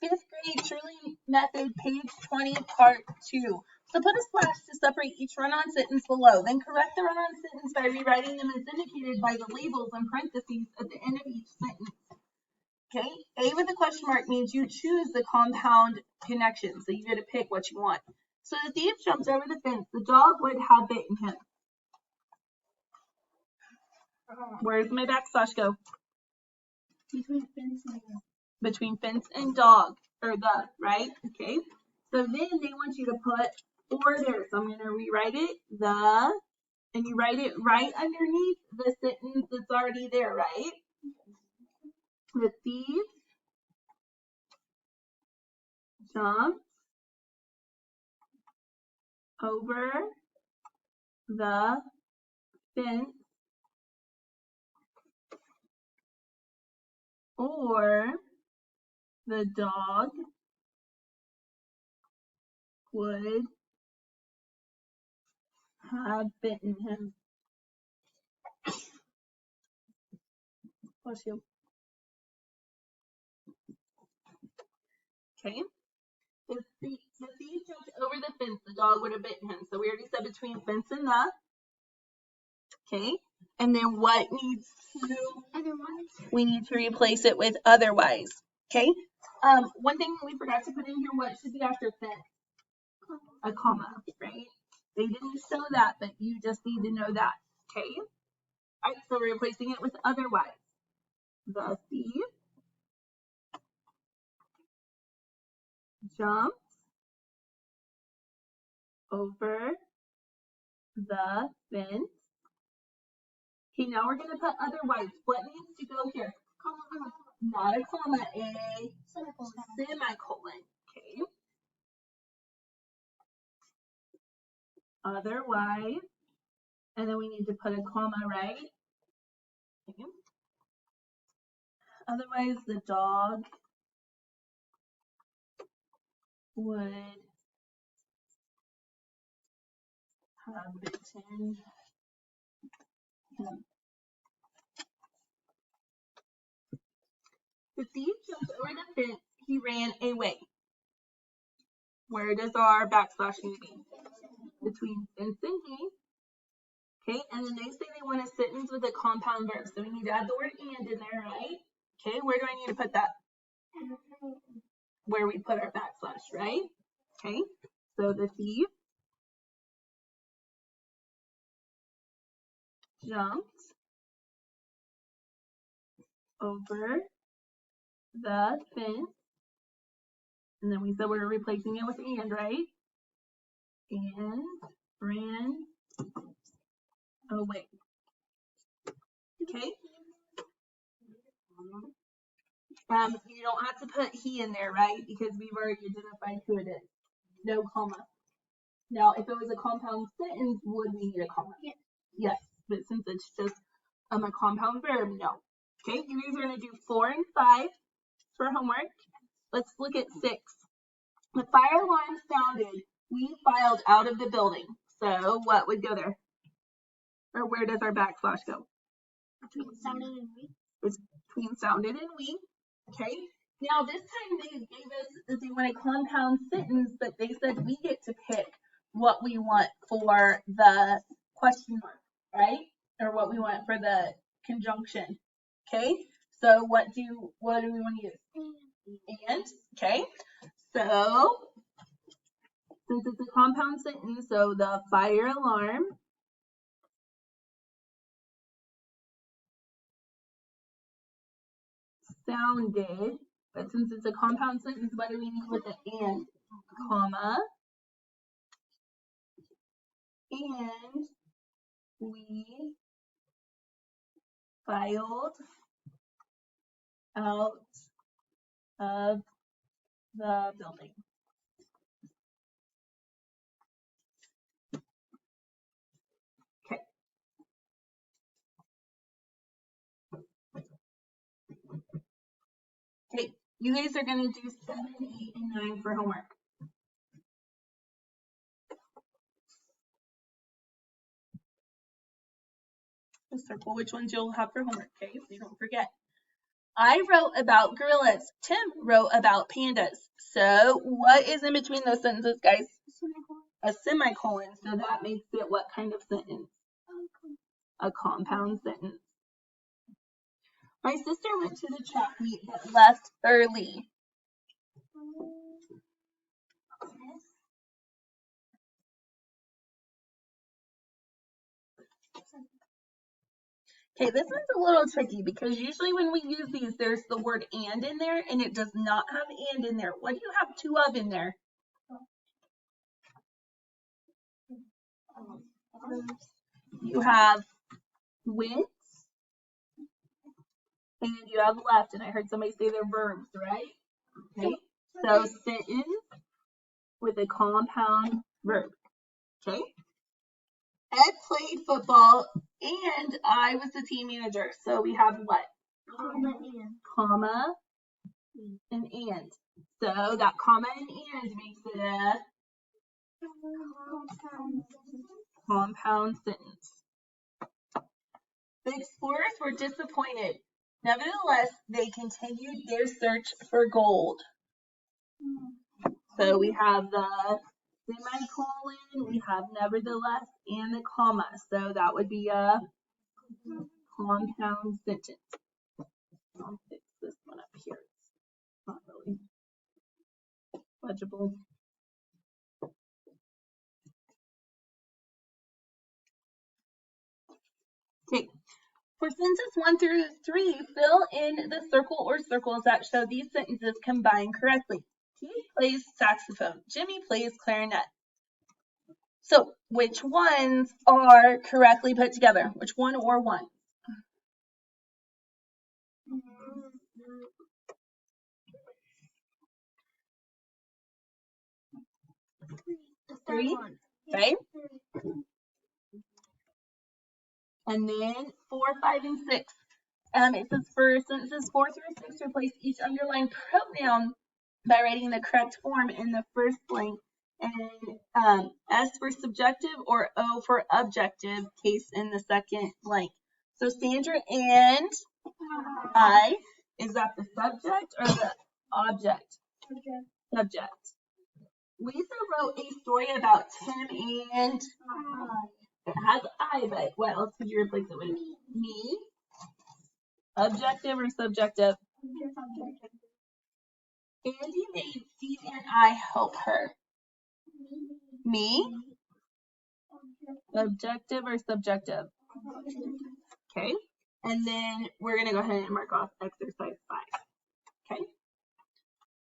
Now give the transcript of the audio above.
Fifth grade Shurley method, page 20, part 2. So put a slash to separate each run-on sentence below. Then correct the run-on sentence by rewriting them as indicated by the labels and parentheses at the end of each sentence. Okay, A with a question mark means you choose the compound connection. So you get to pick what you want. So the thief jumps over the fence. The dog would have bitten him. Where's my backslash go? Between fence and dog. Between fence and dog, or the, right? Okay. So then they want you to put or there. So I'm going to rewrite it, the, and you write it right underneath the sentence that's already there, right? The thief jumped over the fence, or the dog would have bitten him. Bless you. Okay. If the thief jumped over the fence, the dog would have bitten him. So we already said between fence and the. Okay. And then what needs to? Otherwise. We need to replace it with otherwise. Okay. One thing we forgot to put in here, what should be after fence? A comma, right? They didn't show that, but you just need to know that. Okay. All right. So we're replacing it with otherwise. The thief jumped over the fence. Okay, now we're going to put otherwise. What needs to go here? Comma. Not a comma, a semicolon. Okay. Otherwise, and then we need to put a comma, right? Okay. Otherwise, the dog would have bitten him. The thief jumped over the fence. He ran away. Where does our backslash need to be? Between fence and he. Okay, and then they say they want a sentence with a compound verb. So we need to add the word and in there, right? Okay, where do I need to put that? Where we put our backslash, right? Okay, so the thief jumped over the fence, and then we said we're replacing it with and, right? And ran away. Okay. You don't have to put he in there, right? Because we've already identified who it is. No comma. Now, if it was a compound sentence, would we need a comma? Yes. Yes, but since it's just a compound verb, no. Okay, you guys are going to do 4 and 5 for homework. Let's look at 6. The fire alarm sounded. We filed out of the building. So what would go there? Or where does our backslash go? Between sounded and we. It's between sounded and we. Okay. Now this time they gave us that they want a compound sentence, but they said we get to pick what we want for the question mark, right? Or what we want for the conjunction. Okay. So what do we want to use? And. Okay. So since it's a compound sentence, so the fire alarm sounded, but since it's a compound sentence, what do we need with the and? Comma. And we filed out of the building. Okay. Okay, you guys are going to do 7, 8, and 9 for homework. Just circle which ones you'll have for homework, okay? So you don't forget. I wrote about gorillas. Tim wrote about pandas. So what is in between those sentences, guys? A semicolon. So that makes it what kind of sentence? A compound sentence. My sister went to the track meet but left early. Okay, this one's a little tricky because usually when we use these, there's the word and in there, and it does not have and in there. What do you have two of in there? You have went, and you have left, and I heard somebody say they're verbs, right? Okay, so sentence with a compound verb, okay? Ed played football, and I was the team manager, so we have what? Comma and and. So that comma and makes it a compound sentence. The explorers were disappointed. Nevertheless, they continued their search for gold. So we have the semicolon, we have nevertheless, and the comma. So that would be a compound sentence. I'll fix this one up here. It's not really legible. Okay. For sentences 1 through 3, fill in the circle or circles that show these sentences combined correctly. Keith plays saxophone. Jimmy plays clarinet. So, which ones are correctly put together? Which one or one? Three, okay? And then 4, 5, and 6. It says for sentences 4 through 6, replace each underlined pronoun by writing the correct form in the first blank, and S for subjective or O for objective case in the second blank. So Sandra and I, is that the subject or the object? Subject. Lisa wrote a story about Tim and it has I, but what else could you replace it with? Me. Objective or subjective? Andy made Steve and I help her. Me? Objective or subjective? Okay. And then we're going to go ahead and mark off exercise 5. Okay.